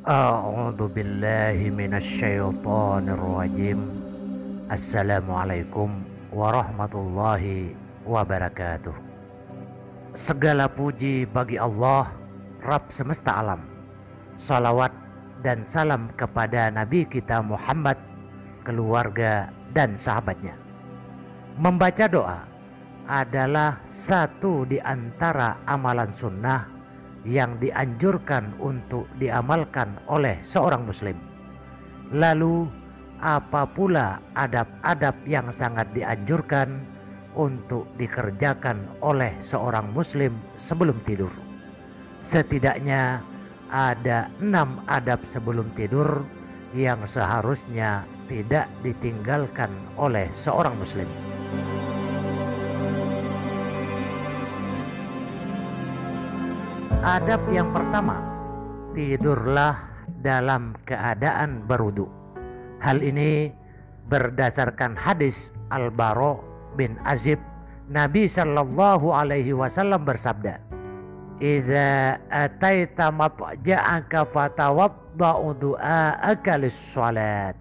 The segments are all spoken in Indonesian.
A'udzu billahi minasyaitonir rajim. Assalamualaikum warahmatullahi wabarakatuh. Segala puji bagi Allah, Rabb semesta alam. Salawat dan salam kepada Nabi kita Muhammad, keluarga dan sahabatnya. Membaca doa adalah satu di antara amalan sunnah yang dianjurkan untuk diamalkan oleh seorang muslim. Lalu apa pula adab-adab yang sangat dianjurkan untuk dikerjakan oleh seorang muslim sebelum tidur? Setidaknya ada 6 adab sebelum tidur yang seharusnya tidak ditinggalkan oleh seorang muslim. Adab yang pertama, tidurlah dalam keadaan berwudu. Hal ini berdasarkan hadis Al-Bara bin Azib. Nabi sallallahu alaihi wasallam bersabda, "Idza ataita matja'aka fatawadda'u du'aaka lis-shalat."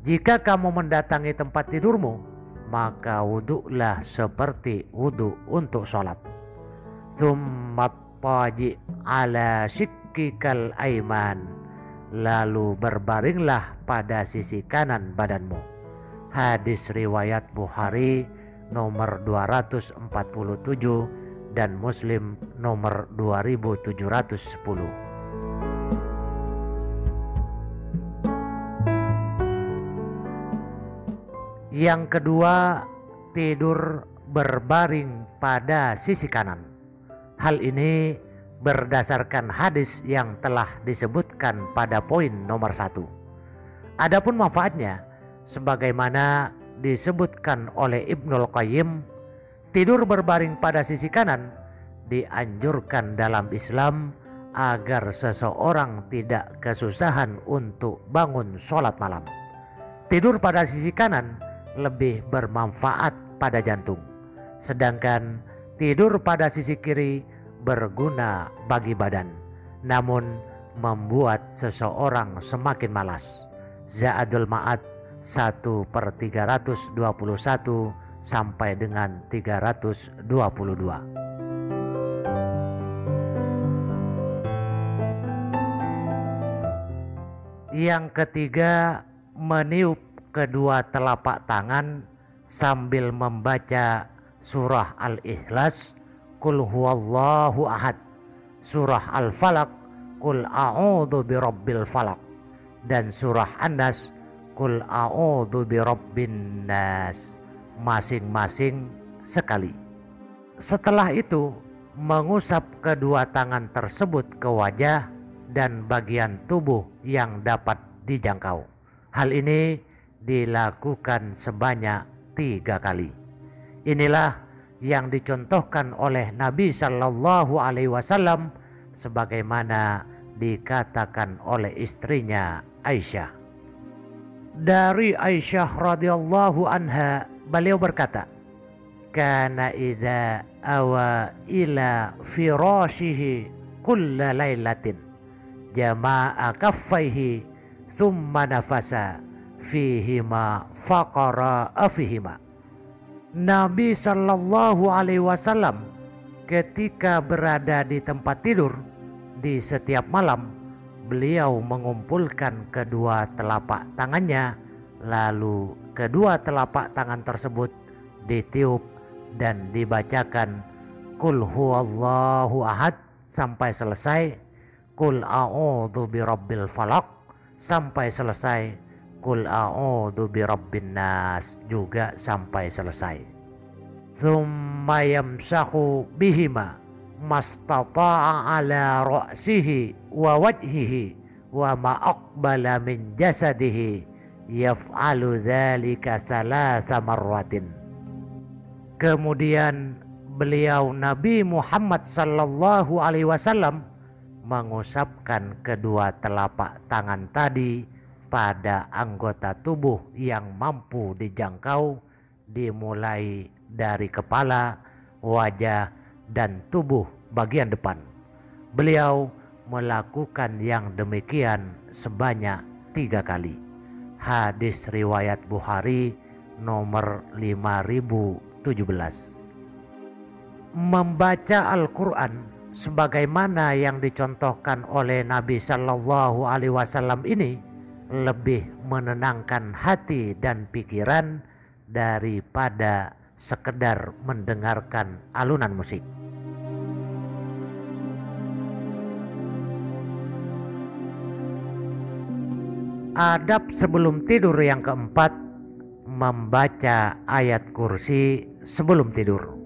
Jika kamu mendatangi tempat tidurmu, maka wudulah seperti wudu untuk sholat. Tsumma Taji ala shikkikal aiman, lalu berbaringlah pada sisi kanan badanmu. Hadis riwayat Bukhari nomor 247 dan Muslim nomor 2710. Yang kedua, tidur berbaring pada sisi kanan. Hal ini berdasarkan hadis yang telah disebutkan pada poin nomor 1. Adapun manfaatnya, sebagaimana disebutkan oleh Ibnul Qayyim, tidur berbaring pada sisi kanan dianjurkan dalam Islam agar seseorang tidak kesusahan untuk bangun sholat malam. Tidur pada sisi kanan lebih bermanfaat pada jantung, sedangkan tidur pada sisi kiri berguna bagi badan, namun membuat seseorang semakin malas. Za'adul Ma'ad 1/321 sampai dengan 322. Yang ketiga, meniup kedua telapak tangan sambil membaca surah Al-Ikhlas, Qul huwallahu ahad, surah Al-Falaq, Qul a'udzu birabbil falaq, dan surah An-Nas, Qul a'udzu birabbin nas, masing-masing sekali. Setelah itu, mengusap kedua tangan tersebut ke wajah dan bagian tubuh yang dapat dijangkau. Hal ini dilakukan sebanyak 3 kali. Inilah yang dicontohkan oleh Nabi sallallahu alaihi wasallam sebagaimana dikatakan oleh istrinya Aisyah. Dari Aisyah radhiyallahu anha, beliau berkata, "Kana idza awa ila firashihi kulla lailatin jama'a kaffaihi thumma nafasa fihima faqara afihima." Nabi sallallahu alaihi wasallam ketika berada di tempat tidur di setiap malam, beliau mengumpulkan kedua telapak tangannya, lalu kedua telapak tangan tersebut ditiup dan dibacakan Qul huwallahu ahad sampai selesai, Qul a'udzu birabbil falaq sampai selesai, Qul a'udzu birabbin nas juga sampai selesai. Tsumma yamsahu bihima mastata'a ala ra'sihi wa wajhihi wa ma aqbala min jasadihi, yaf'alu dzalika salasa marratin. Kemudian beliau Nabi Muhammad sallallahu alaihi wasallam mengusapkan kedua telapak tangan tadi pada anggota tubuh yang mampu dijangkau, dimulai dari kepala, wajah, dan tubuh bagian depan. Beliau melakukan yang demikian sebanyak 3 kali. Hadis riwayat Bukhari nomor 5017. Membaca Al-Quran sebagaimana yang dicontohkan oleh Nabi Shallallahu Alaihi Wasallam ini lebih menenangkan hati dan pikiran daripada sekedar mendengarkan alunan musik. Adab sebelum tidur yang keempat, membaca ayat kursi sebelum tidur.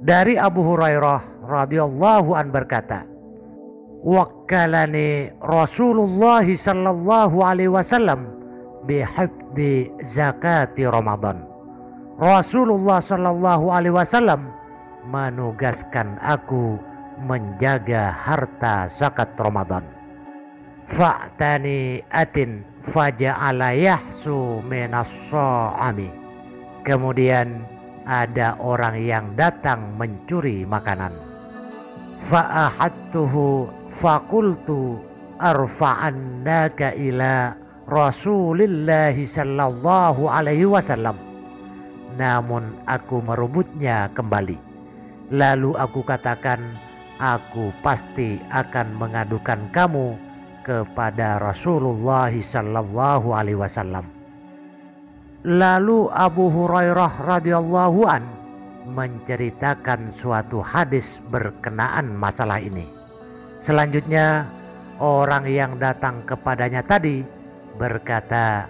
Dari Abu Hurairah radhiyallahu an berkata, "Wakkalani Rasulullah sallallahu alaihi wasallam bihifdzi zakati Ramadan." Rasulullah sallallahu alaihi wasallam menugaskan aku menjaga harta zakat Ramadan. Fa'tani atin faja'ala yahsu minas sha'ami. Kemudian ada orang yang datang mencuri makanan. Fa'ahadtuhu faqultu arfa'annaka ila Rasulillahi sallallahu alaihi wasallam. Namun aku merebutnya kembali. Lalu aku katakan, aku pasti akan mengadukan kamu kepada Rasulullah sallallahu alaihi wasallam. Lalu Abu Hurairah radhiyallahu an menceritakan suatu hadis berkenaan masalah ini. Selanjutnya orang yang datang kepadanya tadi berkata,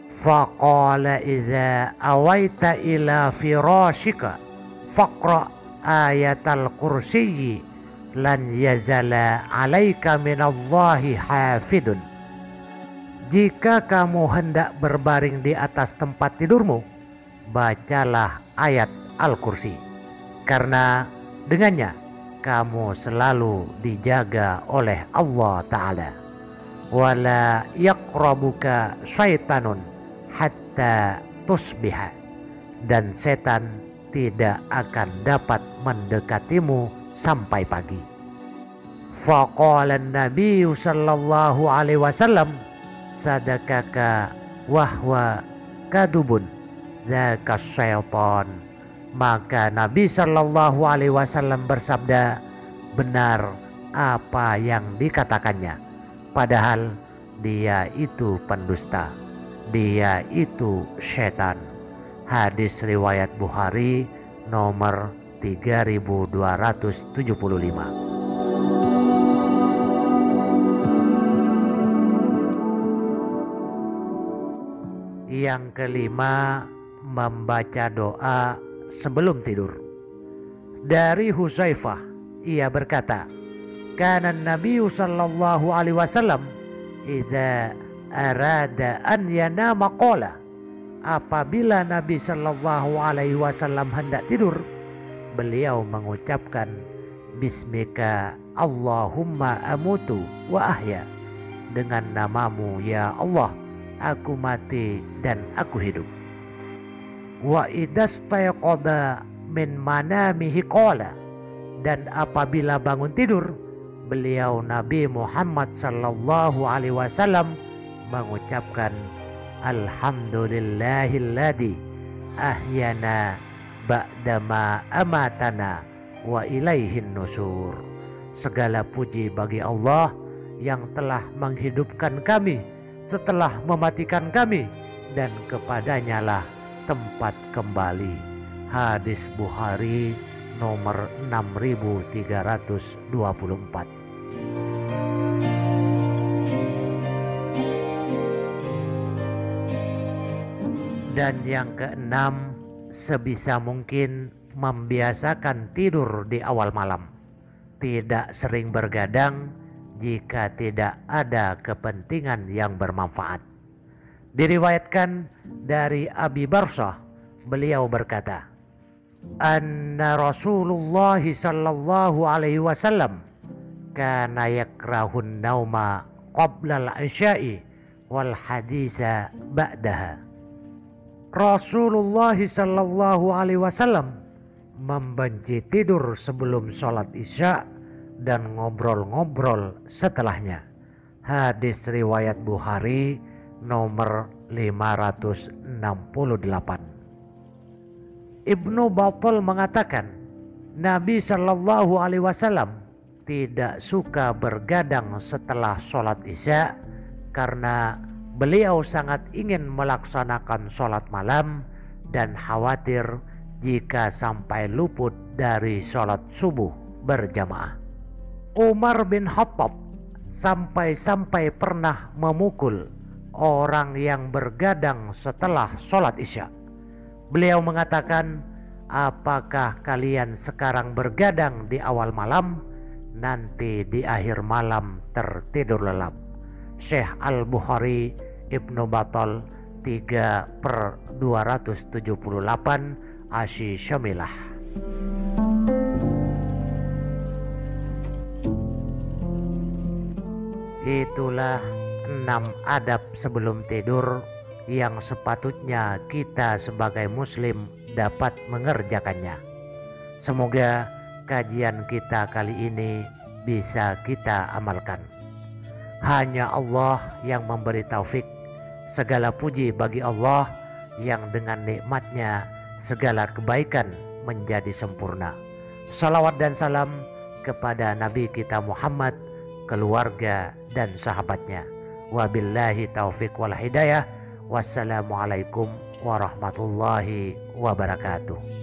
faqala iza awaita ila firashika faqra ayatal kursiyyi lan yazala alaika minallahi hafidun. Jika kamu hendak berbaring di atas tempat tidurmu, bacalah ayat Al-Kursi, karena dengannya kamu selalu dijaga oleh Allah Ta'ala. Wala yaqrabuka syaitanun hatta tusbiha. Dan setan tidak akan dapat mendekatimu sampai pagi. Faqala an-nabiy sallallahu alaihi wasallam, sadakaka wahwa kadubun dzaka syaitan. Maka Nabi sallallahu alaihi wasallam bersabda, benar apa yang dikatakannya, padahal dia itu pendusta, dia itu syaitan. Hadis riwayat Bukhari nomor 3275. Yang kelima, membaca doa sebelum tidur. Dari Hudzaifah, ia berkata, kana Nabi sallallahu alaihi wasallam idza arada an yanama qala. Apabila Nabi sallallahu alaihi wasallam hendak tidur, beliau mengucapkan, bismika Allahumma amutu wa ahya. Dengan namamu ya Allah, aku mati dan aku hidup. Wa idastayqadha min manamihi qala. Dan apabila bangun tidur, beliau Nabi Muhammad sallallahu alaihi wasallam mengucapkan, alhamdulillahilladzi ahyana ba'dama amatana wa ilaihin nusur. Segala puji bagi Allah yang telah menghidupkan kami setelah mematikan kami, dan kepadanya lah tempat kembali. Hadis Bukhari nomor 6324. Dan yang keenam, sebisa mungkin membiasakan tidur di awal malam. Tidak sering bergadang jika tidak ada kepentingan yang bermanfaat. Diriwayatkan dari Abi Barsah, beliau berkata, anna Rasulullah sallallahu alaihi wasallam kana yakrahun nauma qabla al-isya'i wal haditha ba'daha. Rasulullah sallallahu alaihi wasallam membenci tidur sebelum sholat isya dan ngobrol-ngobrol setelahnya. Hadis riwayat Bukhari nomor 568. Ibnu Battal mengatakan, Nabi Shallallahu Alaihi Wasallam tidak suka bergadang setelah sholat isya karena beliau sangat ingin melaksanakan sholat malam dan khawatir jika sampai luput dari sholat subuh berjamaah. Umar bin Khattab sampai-sampai pernah memukul orang yang bergadang setelah sholat isya. Beliau mengatakan, apakah kalian sekarang bergadang di awal malam, nanti di akhir malam tertidur lelap. Syekh Al-Bukhari Ibnu Battal 3/278 Asy Syamilah. Itulah 6 adab sebelum tidur yang sepatutnya kita sebagai muslim dapat mengerjakannya. Semoga kajian kita kali ini bisa kita amalkan. Hanya Allah yang memberi taufik. Segala puji bagi Allah yang dengan nikmatnya segala kebaikan menjadi sempurna. Salawat dan salam kepada Nabi kita Muhammad, keluarga dan sahabatnya. Wabillahi taufiq wal hidayah. Wassalamualaikum warahmatullahi wabarakatuh.